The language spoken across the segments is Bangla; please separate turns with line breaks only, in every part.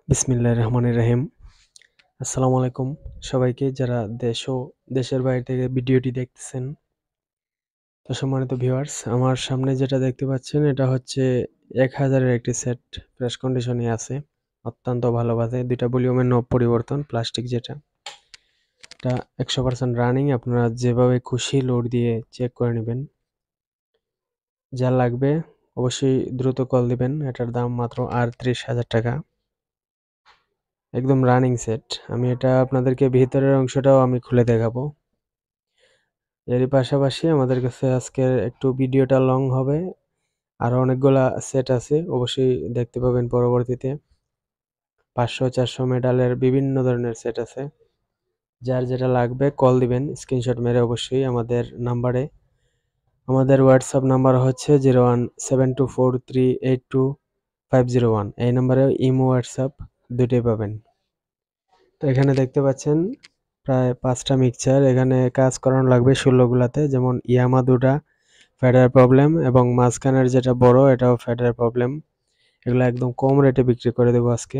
বিসমিল্লাহির রহমানির রহিম। আসসালামু আলাইকুম সবাইকে যারা দেশ ও দেশের বাইরে থেকে ভিডিওটি দেখতেছেন। তো সম্মানিত ভিউয়ার্স, আমার সামনে যেটা দেখতে পাচ্ছেন এটা হচ্ছে ১,০০০ এর একটি সেট ফ্রেশ কন্ডিশনে আছে। অত্যন্ত ভালো বাজে। ২ টা ভলিউমের নব পরিবর্তন, প্লাস্টিক যেটা। এটা ১০০% রানিং। আপনারা যেভাবে খুশি লোড দিয়ে চেক করে নিবেন। যা লাগবে অবশ্যই দ্রুত কল দিবেন। এটার দাম মাত্র আর ৩০,০০০ টাকা। একদম রানিং সেট। আমি এটা আপনাদেরকে ভিতরের অংশটাও আমি খুলে দেখাবো। এরই পাশাপাশি আমাদের কাছে আজকের একটু ভিডিওটা লং হবে। আরো অনেকগুলা সেট আছে, অবশ্যই দেখতে পাবেন পরবর্তীতে। ৫০০, ৪০০ মেডালের বিভিন্ন ধরনের সেট আছে। যার যেটা লাগবে কল দিবেন স্ক্রিনশট মেরে অবশ্যই আমাদের নাম্বারে। আমাদের হোয়াটসঅ্যাপ নাম্বার হচ্ছে 01724382 501। এই নাম্বারে ইমো হোয়াটসঅ্যাপ দুটোই পাবেন। তো এখানে দেখতে পাচ্ছেন প্রায় ৫টা মিক্সচার এখানে কাজ করানো লাগবে ১৬ গুলাতে, যেমন ইয়ামা ২টা ফ্যাটের প্রবলেম এবং মাঝখানের যেটা বড় এটাও ফ্যাটের প্রবলেম। এগুলো একদম কম রেটে বিক্রি করে দেবো আজকে।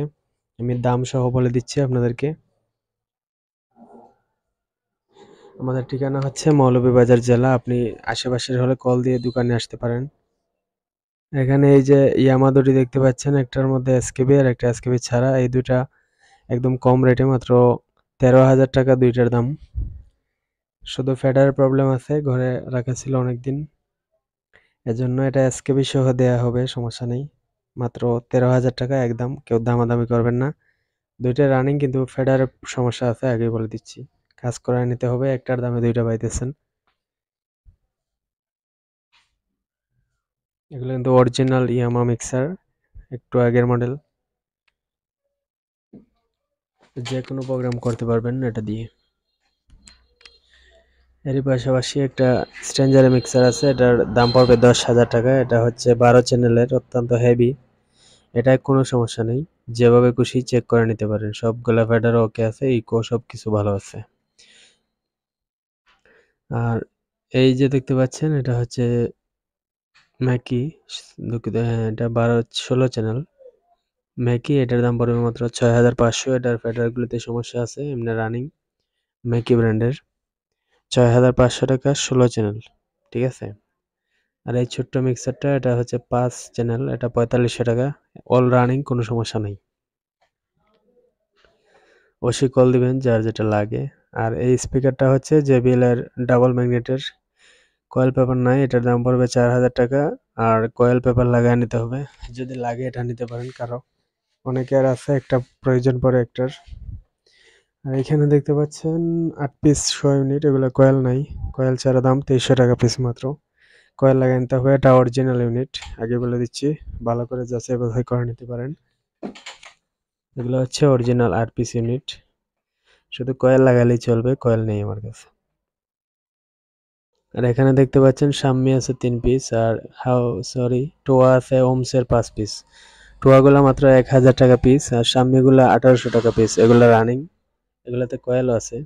আমি দাম সহ বলে দিচ্ছি আপনাদেরকে। আমাদের ঠিকানা হচ্ছে মৌলভীবাজার জেলা। আপনি আশেপাশের হলে কল দিয়ে দোকানে আসতে পারেন। এখানে এই যে ইয়ামা দুটি দেখতে পাচ্ছেন, একটার মধ্যে এসকেবি আর একটা এসকেবি ছাড়া। এই দুটা একদম কম রেটে, মাত্র ১৩,০০০ টাকা দুইটার দাম। শুধু ফ্যাটের প্রবলেম আছে, ঘরে রাখা ছিল অনেকদিন, এজন্য এটা এসকেবি সহ দেয়া হবে, সমস্যা নেই। মাত্র ১৩,০০০ টাকা একদম, কেউ দামাদামি করবেন না। দুইটা রানিং, কিন্তু ফেডার সমস্যা আছে আগেই বলে দিচ্ছি। কাজ করায় নিতে হবে, একটার দামে দুইটা পাইতেছেন। এগুলো কিন্তু অরিজিনাল ইয়ামা মিক্সার, একটু আগের মডেল। যে কোনো প্রোগ্রাম করতে পারবেন এটা দিয়ে। এরই পাশাপাশি একটা স্ট্রেঞ্জার মিক্সার আছে, এটার দাম পড়বে ১০,০০০ টাকা। এটা হচ্ছে ১২ চ্যানেলের, অত্যন্ত হেভি। এটা কোনো সমস্যা নেই, যেভাবে খুশি চেক করে নিতে পারেন। সবগুলা ফেডার ওকে আছে, ইকো সবকিছু ভালো আছে। আর এই যে দেখতে পাচ্ছেন এটা হচ্ছে ম্যাকি, দুঃখিত, হ্যাঁ এটা ১২-১৬ চ্যানেল ম্যাকি। এটার দাম পড়বে মাত্র ৬,৫০০। এটার ফেডারগুলোতে সমস্যা আছে, এমনি রানিং ম্যাকি ব্র্যান্ডের। ৬,৫০০ টাকা ১৬ চ্যানেল, ঠিক আছে। আর এই ছোট্ট মিক্সারটা এটা হচ্ছে ৫ চ্যানেল, এটা ৪৫০০ টাকা, অল রানিং, কোনো সমস্যা নেই। অবশ্যই কল দিবেন যার যেটা লাগে। আর এই স্পিকারটা হচ্ছে JBL এর ডাবল ম্যাগনেটের, কয়েল পেপার নাই। এটার দাম পড়বে ৪,০০০ টাকা। আর কয়েল পেপার লাগায় নিতে হবে, যদি লাগে এটা নিতে পারেন কারো। অনেকের আছে একটা প্রয়োজন পড়ে একটার। আর এখানে দেখতে পাচ্ছেন ৮ পিস ৬ ইউনিট, এগুলো কয়েল নাই। কয়েল ছাড়া দাম ২৩০০ টাকা পিস মাত্র। কয়েল লাগায় নিতে হবে, এটা অরিজিনাল ইউনিট, আগে বলে দিচ্ছি। ভালো করে যাচাই বাছাই করে নিতে পারেন। এগুলো হচ্ছে অরিজিনাল ৮ পিস ইউনিট, শুধু কয়েল লাগালেই চলবে, কয়েল নেই আমার কাছে। আর এখানে দেখতে পাচ্ছেন শাম্মি আছে ৩ পিস, আর টোয়া আছে ওমসের ৫ পিস। টোয়াগুলো মাত্র ১,০০০ টাকা পিস, আর শাম্মিগুলো ১৮০০ টাকা পিস। এগুলো রানিং, এগুলোতে কয়েলও আছে,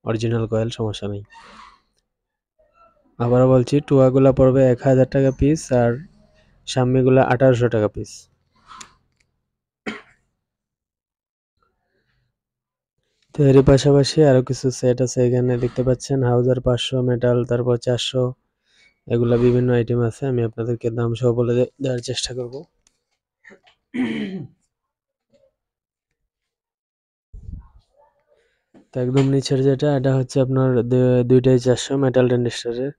অরিজিনাল কয়েল, সমস্যা নেই। আবারও বলছি, টোয়াগুলো পড়বে ১,০০০ টাকা পিস, আর শাম্মিগুলো ১৮০০ টাকা পিস। তো এর পাশাপাশি আরো কিছু সেট আছে, এখানে দেখতে পাচ্ছেন হাউজার ৫০০ মেটাল, তারপর ৪০০, এগুলা বিভিন্ন আইটেম আছে। আমি আপনাদেরকে দাম সহ বলে দেওয়ার চেষ্টা করব। তো একদম নিচের যেটা, এটা হচ্ছে আপনার দুইটাই ৪০০ মেটাল রেজিস্টারের,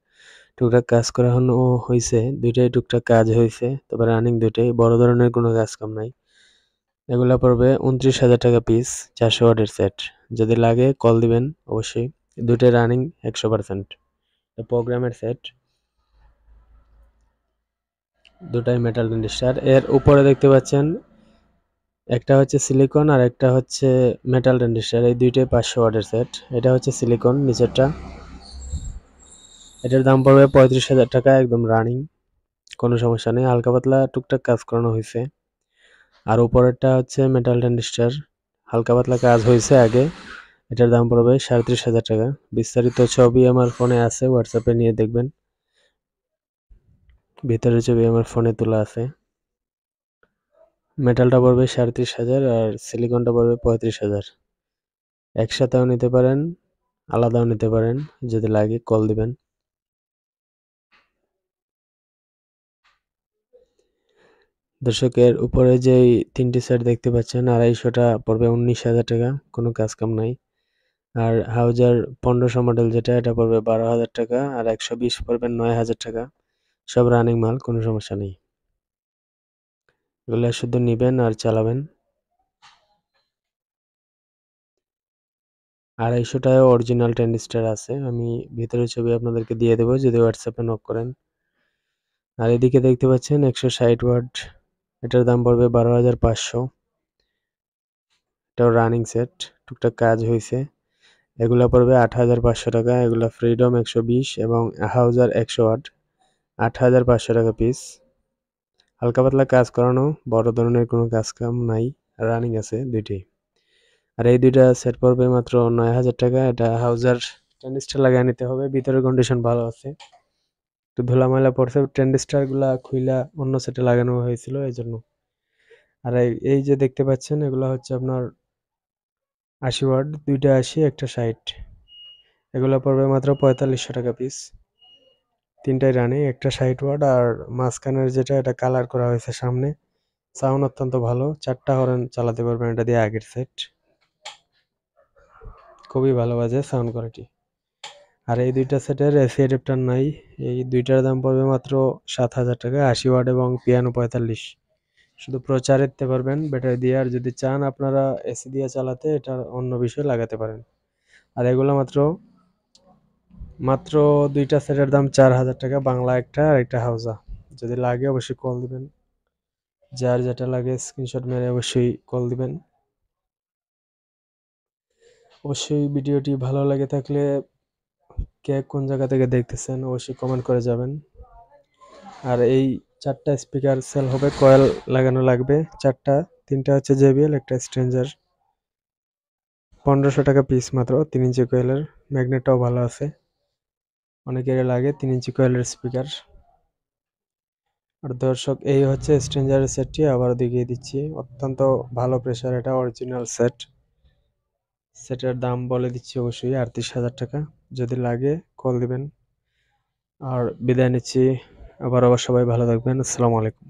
টুকটাক কাজ করানো হয়েছে, দুইটাই টুকটাক কাজ হয়েছে, তবে রানিং দুইটাই, বড় ধরনের কোনো কাজ কাম নাই। এগুলা পড়বে ২৯,০০০ টাকা পিস, ৪০০ ওয়াটের সেট। যদি লাগে কল দিবেন অবশ্যই। দুইটাই রানিং ১০০%। প্রোগ্রামের সেট, দুটাই মেটাল রেজিস্টার। এর উপরে দেখতে পাচ্ছেন একটা হচ্ছে সিলিকন আর একটা হচ্ছে মেটাল রেজিস্টার, এই দুইটাই ৫০০ ওয়াটের সেট। এটা হচ্ছে সিলিকন নিচেরটা, এটার দাম পড়বে ৩৫,০০০ টাকা, একদম রানিং, কোনো সমস্যা নেই, হালকা পাতলা টুকটাক কাজ করানো হয়েছে। আর উপরেরটা হচ্ছে মেটাল রেজিস্টার, হালকা পাতলা কাজ হয়েছে আগে। এটার দাম পড়বে ৩৭,০০০ টাকা। বিস্তারিত ছবি আমার ফোনে আছে, হোয়াটসঅ্যাপে নিয়ে দেখবেন, ভিতরের ছবি আমার ফোনে তোলা আছে। মেটালটা পড়বে ৩৭,০০০ আর সিলিকনটা পড়বে ৩৫,০০০। একসাথেও নিতে পারেন, আলাদাও নিতে পারেন, যদি লাগে কল দিবেন। দর্শকের উপরে যেই ৩টি সেট দেখতে পাচ্ছেন ২৫০টা পড়বে ১৯,০০০ টাকা, কোনো কাজ কাম নাই। আর হাউজার ১৫০০ মডেল যেটা, এটা পড়বে ১২,০০০ টাকা, আর ১২০ পড়বে ৯,০০০ টাকা। সব রানিং মাল, কোনো সমস্যা নেই। এগুলো শুধু নিবেন আর চালাবেন। ২৫০টায় অরিজিনাল ট্যানজিস্টার আছে, আমি ভিতরের ছবি আপনাদেরকে দিয়ে দেবো যদি হোয়াটসঅ্যাপে নক করেন। আর এদিকে দেখতে পাচ্ছেন ১৬০ ওয়াট, এটার দাম পড়বে ১২,৫০০। এটাও রানিং সেট, টুকটাক কাজ হয়েছে। এগুলা পড়বে ৮,৫০০ টাকা। এগুলা ফ্রিডম ১২০ এবং হাউজার ১০০ ওয়াট, ৮,৫০০ টাকা পিস। হালকা পাতলা কাজ করানো, বড় ধরনের কোনো কাজ কাম নাই, রানিং আছে দুইটি। আর এই দুইটা সেট পড়বে মাত্র ৯,০০০ টাকা। এটা হাউজার ট্যানজিস্টার লাগিয়ে নিতে হবে, ভিতরের কন্ডিশন ভালো আছে, একটু ধুলা ময়লা পড়ছে, ট্যানজিস্টার গুলা খুইলা অন্য সেটে লাগানো হয়েছিল এই জন্য। আর এই যে দেখতে পাচ্ছেন এগুলা হচ্ছে আপনার ৮০ ওয়াট, দুইটা ৮০ একটা ৬০। এগুলো পড়বে মাত্র ৪৫০০ টাকা পিস। তিনটাই রানিং, একটা ৬০ ওয়াট আর মাঝখানের যেটা, এটা কালার করা হয়েছে সামনে। সাউন্ড অত্যন্ত ভালো, ৪টা হর্ন চালাতে পারবেন এটা দিয়ে, আগের সেট। খুবই ভালো বাজে সাউন্ড কোয়ালিটি। আর এই দুইটা সেটের এসি অ্যাডাপ্টার নাই। এই দুইটার দাম পড়বে মাত্র ৭,০০০ টাকা, ৮০ ওয়াট এবং পিয়ানো ৪৫। শুধু প্রচার দিতে পারবেন ব্যাটারি দিয়ে, আর যদি চান আপনারা এসি দিয়ে চালাতে, এটা অন্য বিষয় লাগাতে পারেন। আর এগুলো মাত্র দুইটা সেটের দাম ৪,০০০ টাকা, বাংলা একটা আর একটা হাউজা। যদি লাগে অবশ্যই কল দিবেন, যার যেটা লাগে স্ক্রিনশট মেরে অবশ্যই কল দিবেন। অবশ্যই ভিডিওটি ভালো লাগে থাকলে, কে কোন জায়গা থেকে দেখতেছেন অবশ্যই কমেন্ট করে যাবেন। আর এই ৪টা স্পিকার সেল হবে, কয়েল লাগানো লাগবে ৪টা, ৩টা হচ্ছে জেবিএল, একটা স্ট্রেঞ্জার। ১৫০০ টাকা পিস মাত্র, ৩ ইঞ্চি কয়েলের, ম্যাগনেটটাও ভালো আছে, অনেকের লাগে ৩ ইঞ্চি কয়েলের স্পিকার। আর দর্শক, এই হচ্ছে স্ট্রেঞ্জারের সেটটি, আবার দেখিয়ে দিচ্ছি, অত্যন্ত ভালো প্রেসার, এটা অরিজিনাল সেট। সেটের দাম বলে দিচ্ছি অবশ্যই ৩৮,০০০ টাকা, যদি লাগে কল দিবেন। আর বিদায় নিচ্ছি, আবার সবাই ভালো থাকবেন, আসসালামু আলাইকুম।